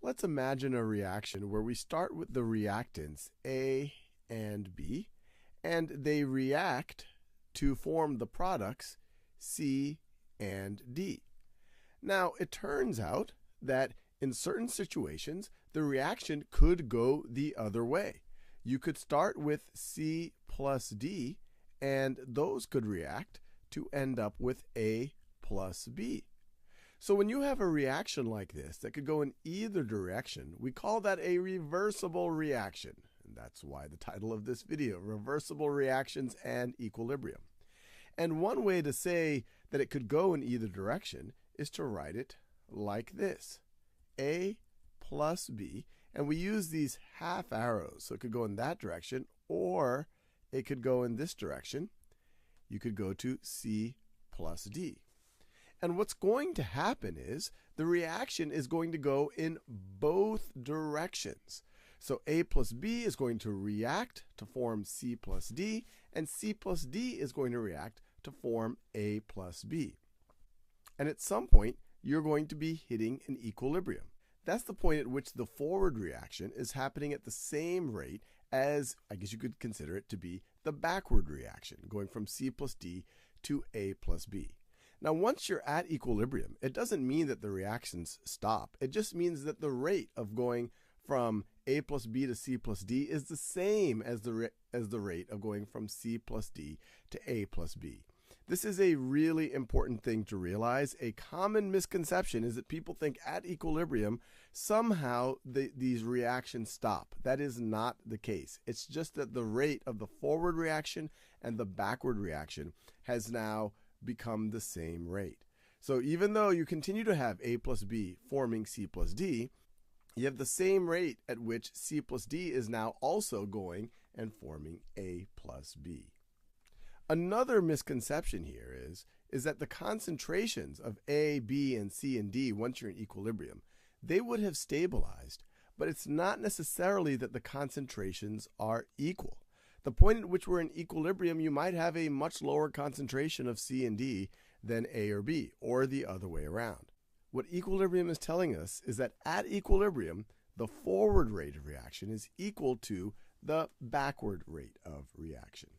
Let's imagine a reaction where we start with the reactants A and B, and they react to form the products C and D. Now, it turns out that in certain situations, the reaction could go the other way. You could start with C plus D, and those could react to end up with A plus B. So when you have a reaction like this that could go in either direction, we call that a reversible reaction. And that's why the title of this video, Reversible Reactions and Equilibrium. And one way to say that it could go in either direction is to write it like this. A plus B, and we use these half arrows, so it could go in that direction, or it could go in this direction. You could go to C plus D. And what's going to happen is the reaction is going to go in both directions. So A plus B is going to react to form C plus D, and C plus D is going to react to form A plus B. And at some point, you're going to be hitting an equilibrium. That's the point at which the forward reaction is happening at the same rate as, I guess you could consider it to be, the backward reaction, going from C plus D to A plus B. Now, once you're at equilibrium, it doesn't mean that the reactions stop. It just means that the rate of going from A plus B to C plus D is the same as the rate of going from C plus D to A plus B. This is a really important thing to realize. A common misconception is that people think at equilibrium, somehow these reactions stop. That is not the case. It's just that the rate of the forward reaction and the backward reaction has now become the same rate. So even though you continue to have A plus B forming C plus D, you have the same rate at which C plus D is now also going and forming A plus B. Another misconception here is that the concentrations of A, B, and C and D, once you're in equilibrium, they would have stabilized, but it's not necessarily that the concentrations are equal. The point at which we're in equilibrium, you might have a much lower concentration of C and D than A or B, or the other way around. What equilibrium is telling us is that at equilibrium, the forward rate of reaction is equal to the backward rate of reaction.